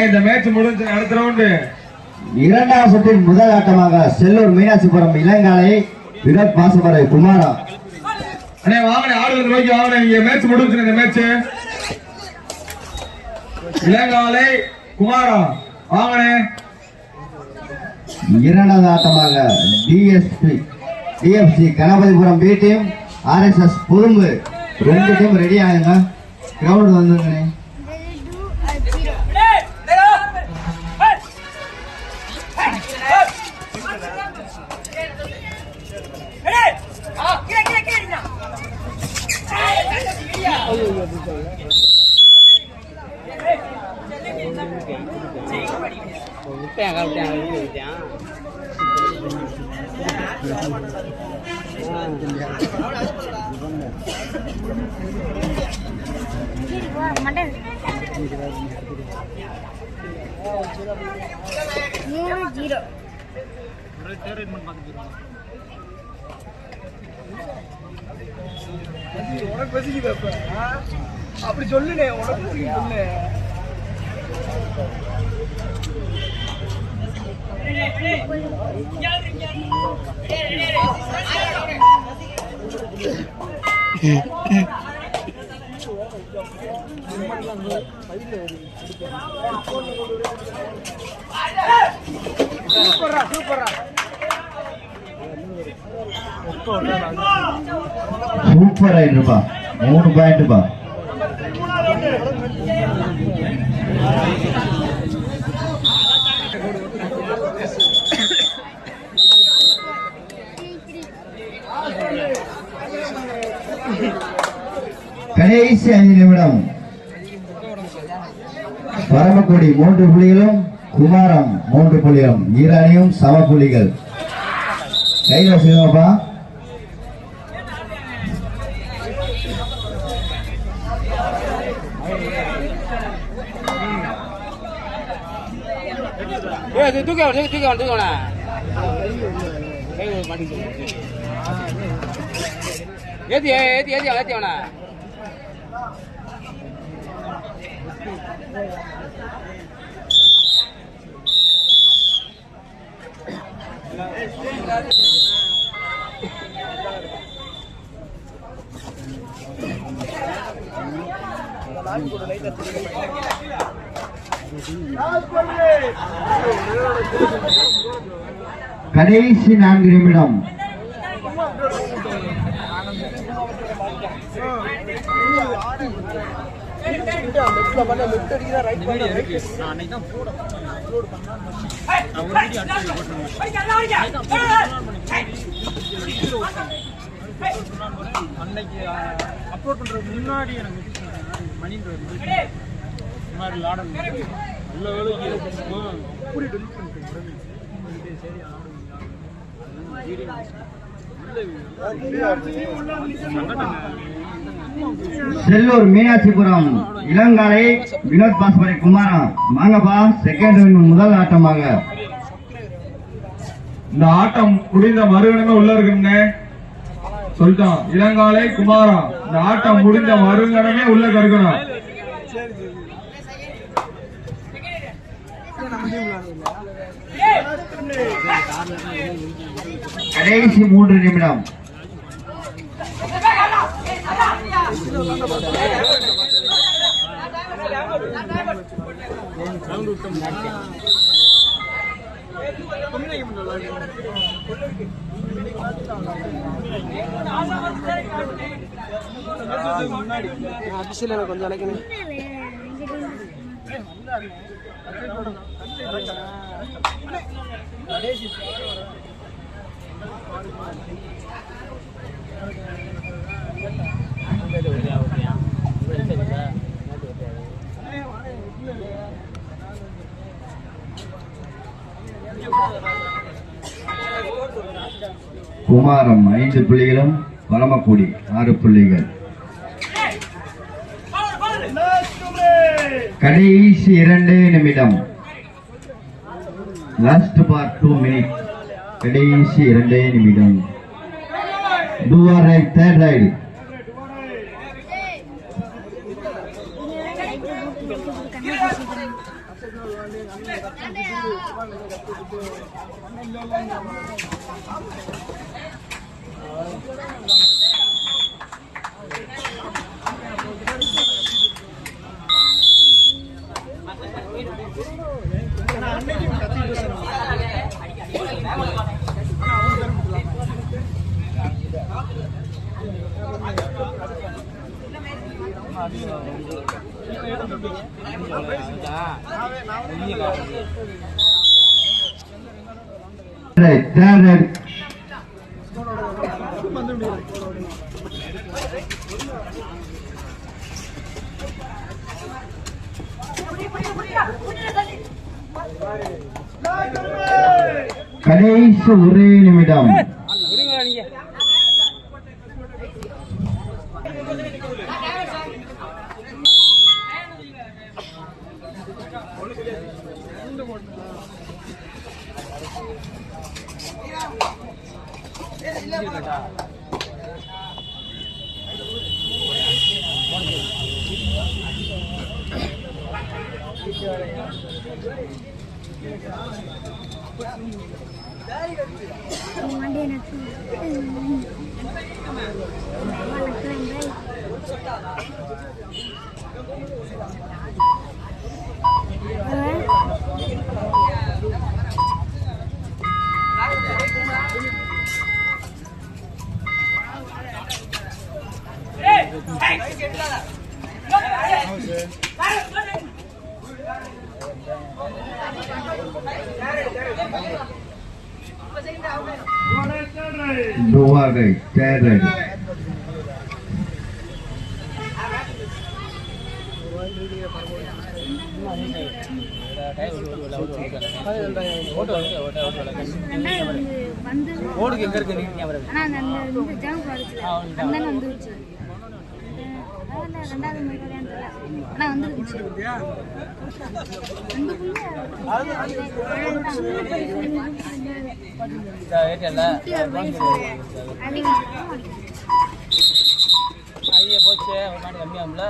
இந்த மேட்ச் முடிஞ்சு அடுத்த ரவுண்டு இரண்டாவது சுற்றின் முதல் ஆட்டமாக செல்லூர் மீனாட்சிபுரம் இளங்காலை வினோத் பாசமரை குமாரா. அண்ணே வாங்க ஆடுவது நோக்கி வாங்க. இங்க மேட்ச் முடிஞ்சு இந்த மேட்ச் இளங்காலை குமாரா வாங்கனே. இரண்டாவது ஆட்டமாக DFC Ganapathipuram B team RSS புதும்பு ரெண்டு டீம் ரெடி ஆகுங்க. கிரவுண்ட் வந்துருங்க. அப்படி சொல்லுனே உனக்கு சொல்லு. சூப்பரா சூப்பரா சூப்பரா இருப்பா. 3 பாயிண்ட் பா. கடைசி 5 நிமிடம். பரமக்குடி 3 புள்ளிகளும் குமாரம் 3 புள்ளிகளும் இரு அணியும் சம புள்ளிகள். கையில வச்சுக்கோப்பா. கடைசி 4 நிமிடம். அன்னைக்கு அப்லோட் பண்றதுக்கு முன்னாடி எனக்கு மணின்ற மாதிரி லாடன் நல்ல வேலைக்கு அப்படி டெலிட் பண்ணிட்டேன். செல்லூர் மீனாட்சிபுரம் இளங்காலை வினோத் பாஸ்பரை குமாரா வாங்கப்பா. செகண்ட் முதல் ஆட்டமாக இந்த ஆட்டம் முடிந்த மறுகணமே உள்ள இருக்குன்னு சொல்லிட்டான். இளங்காலை குமாரா இந்த ஆட்டம் முடிந்த மறுகணமே உள்ள கருக்கணும். கடைசி 3 நிமிடம். அபிஷேல கொஞ்சம் அழைக்கணும். குமாரம் 5 புள்ளிகளும் பரமக்குடி 6 புள்ளிகள். கடைசி 2 நிமிடம். Last for 2 minute. கடைசி 2 நிமிடம். Do or right, third ride. Right, third ride. கடைசி 1 நிமிடம். Do or right, third ride. ஓடுக்கு எங்க இருக்கு நீங்க போச்சு ஒரு நாடு கம்மியாகும்ல